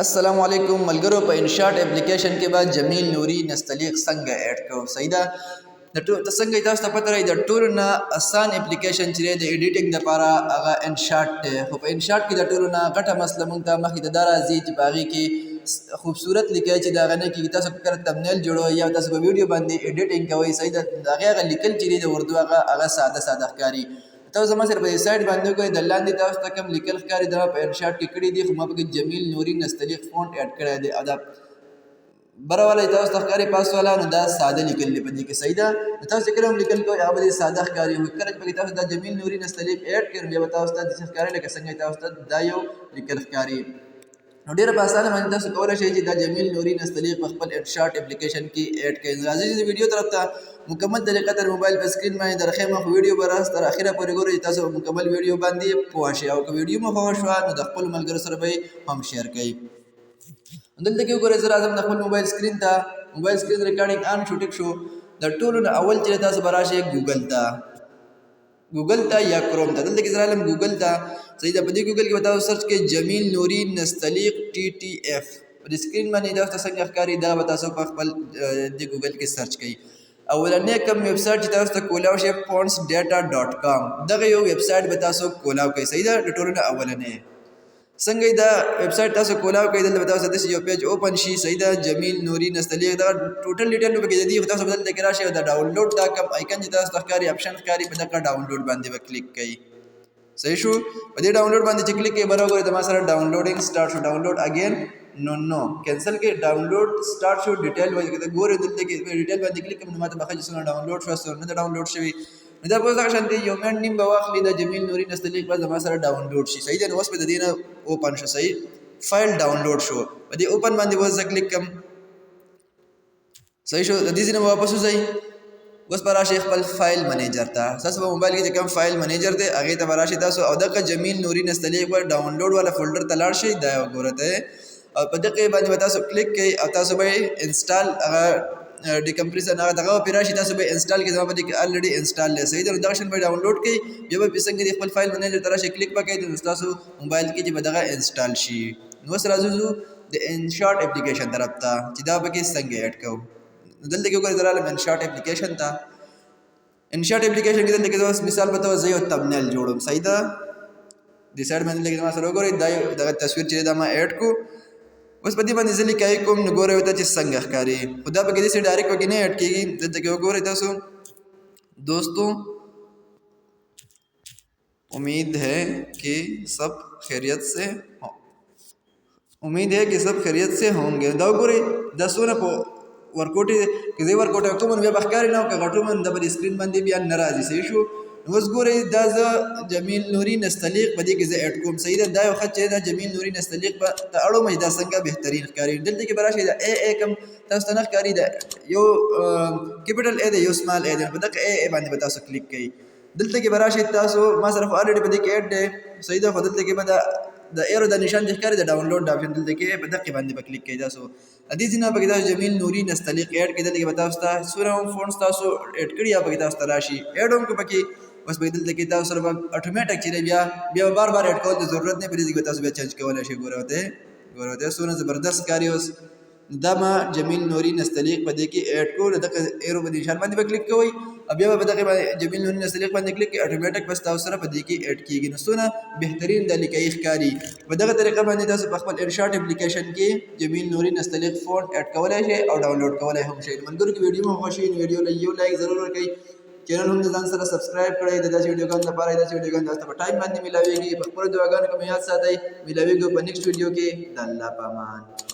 السلام علیکم ملګرو په انشاٹ اپلیکیشن کې بعد جمیل نوري نستعلیق څنګه اډ کوو صحیح ده د ټول څنګه تاسو ته پته راځي د ټولو نه آسان اپلیکیشن چې د ایډیټینګ لپاره هغه انشاٹ دی خو په انشاٹ کې د ټولو نه غټه مسله مونږ ته مخې ته دا راځي چې په هغې کې خوبصورت لیکئ چې د هغه نه کېږي تاسو کله تمنیل جوړوئ یا تاسو په ویډیو باندې ایډیټینګ کوئ صحیح ده د هغې هغه لیکل چې دی د اردو هغه ساده ساده ښکاري تاسو زما سره په دې سایډ باندې وګورئ د لاندې تاسو ته کوم لیکل ښکاري دا په انشاٹ کې کړي دي خو ما پکې جمیل نوري نستعلیق فونټ اډ کړی دی دا بره والا تاسو ته ښکاري پاس والا نو دا ساده لیکل دی په دې کې صحیح ده تاسو چې کله هم لیکل کوئ هغه به دې ساده ښکاري خو کله چې پکې تاسو دا جمیل نوري نستعلیق اډ کړئ بیا به تاسو ته داسې ښکاري لکه څنګه تاسو ته دا یو لیکل ښکاري نو ډېره په اسانه باندې تاسو کولی شئ چې دا جمیل نوري نستعلیق په خپل انشاٹ اپلیکیشن کې اډ کړئ راځئ چې د ویډیو طرف ته مکمل طریقه تر موبایل په سکرین باندې درخیمه خو ویډیو به راست تر اخره پورې ګورئ تاسو مکمل ویډیو باندې پوه شئ او که ویډیو مو خوښه شوه نو د خپلو ملګرو سره به هم شیر کړئ دلته کې وګورئ زه راځم د خپل موبایل سکرین ته موبایل سکرین ریکارډینګ آن شو ټیک شو د ټولو نه اول چې تاسو به راشئ ګوګل ته یا کروم ته دلته کې زه رالم ګوګل ته صحیح ده په دې ګوګل کې به تاسو سرچ کړئ جمیل نوري نستعلیق TTF په دې سکرین باندې تاسو ته څنګه ښکاري دا به تاسو په خپل دې ګوګل کې سرچ کړئ اولنې کوم ویب سایټ چې تاسو ته کولاو شي fontsdata.com دغه یو ویب سایټ به تاسو کولاو کوئ صحیح ده د ټولو نه اولنې څنګه دا ویب سایټ تاسو کولاو کوئ دلته به تاسو داسې یو پیج اوپن شي صحیح ده جمیل نوري نستعلیق دغه ټوټل ډیټیل به پکې دی خو تاسو به دلته کې راشئ او د ډاونلوډ دا کوم آیکن چې تاسو ته ښکاري اپشن ښکاري په دغه ډاونلوډ باندې به کلیک کوئ صحیح شو په دې ډاونلوډ باندې چې کلیک کوئ بره وګورئ د ما سره ډاونلوډینګ سٹارټ شو ډاونلوډ اگین نو کینسل کې ډاونلوډ سٹارټ شو ډیټیل وایي ګورئ دلته کې ډیټیل باندې کلیک کوم نو ماته بخښه چې څونه ډاونلوډ شو څونه نه ډاونلوډ شوي نو دا به دغه شانتې یو منټ نیم به واخلي د جمیل نوري نستعلیق به زما سره ډاونلوډ شي صحیح ده نو اوس به د دې نه اوپن شو صحیح فایل ډاونلوډ شو په دې اوپن باندې به زه کلیک کوم صحیح شو د دې ځای نه واپس وځئ اوس به راشئ خپل فایل منیجر ته ستاسو په موبایل کې چې کوم فایل منیجر دی هغې ته به راشئ تاسو او دغه جمیل نوري نستعلیق به ډاونلوډ والا فولډر ته لاړ شئ دا یې وګوره ته او په دغې باندې به تاسو کلیک کوئ او تاسو به انسټال هغه ډیکمپریسن هغه دغه پرې راشي تاسو به انسټال کړئ زما په دې کې الریډي انسټال دی صحیح ده نو دغه شان به ډاونلوډ کړئ بیا به څنګه د خپل فایل منیجر ته راشئ کلیک به کوئ نو ستاسو موبایل کې چې به دغه انسټال شي نو اوس راځو د انشاٹ اپلیکیشن طرف ته چې دا پکې څنګه اډ کوو دلته کې وګورئ زه رالم انشاٹ اپلیکیشن ته انشاٹ اپلیکیشن کې دلته کې اوس مثال په توګه زه یو تمنیل جوړوم صحیح ده دې سایډ باندې لږ زما سره وګورئ دا دغه تصویر چې دا ما اډ کو اوس په دې باندې زه لیکای کوم نو ګورئ ورته چې څنګه ښکاري خو دا پکې داسې ډایرکټ پکې نه اډ کېږي دلته کې وګورئ تاسو دوستوں امید ہے کہ سب خیریت سے ہوں گے دا وګورئ دا څونه په ورکوټې که زه ورکوټ کوم نو بیا به ښکاري نه او که غټوم نو دا به د سکرین باندې بیا نه راځي صحیح شو نو اوس ګورئ دا زه جمیل نوري نستعلیق په دې کې زه اډ کوم صحیح ده دا یو خط چې دا جمیل نوري نستعلیق به ته اړوم چې دا څنګه بهترین ښکاري دلته کې به راشئ دا ای کوم تاسو ته نه ښکاري دا یو کیپیټل ای دی یو سمال ای دی په دغه ای باندې به تاسو کلیک کوئ دلته کې به راشئ تاسو ما سره خو الریډي په دې کې اډ دی صحیح ده خو دلته کې به د ایرو د نشان چې ښکاري د ډاونلوډ د آپشن دلته کې په دقې باندې به کلیک کوئ تاسو د دې ځای نه پکې تاسو جمیل نوري نستعلیق اډ کړئ دلته کې به تاسو ته څومره هم فونټس تاسو اډ کړي یا پکې تاسو ته راشي اډ هم که پکې بس پکې دلته کې تاسو سره به اټومیټک چې دی بیا بار بار اډ کول د ضرورت نه پرې ځای کې تاسو بیا چینج کولی شئ ګوره ورته څومره زبردست ښکاري اوس دا ما جمیل نوري نستعلیق په دې کې اډ کړو دغه ایرو په نشان باندې به کلیک کوئ او بیا به په دغې باندې جمیل نوري نستعلیق باندې کلیک کړئ اټومیټک بس تاسو سره په دې کې اډ کېږي نو څونه بهترین د لیکایي ښکاري په دغه طریقه باندې تاسو په خپل انشاٹ اپلیکیشن کې جمیل نوري نستعلیق فونټ اډ کولی شئ او ډاونلوډ کولی هم شئ ملګرو کې ویډیو مو خوښ شي نو ویډیو له یو لایک ضرور ورکړئ چینل هم د ځان سره سبسکرایب کړئ د داسې ویډیوګانو لپاره داسې ویډیوګانې تاسو ته په ټایم باندې میلاویږي په خپلو دعاګانو کې مو یاد ساتئ میلاویږو په نیکسټ ویډیو کې د الله په امان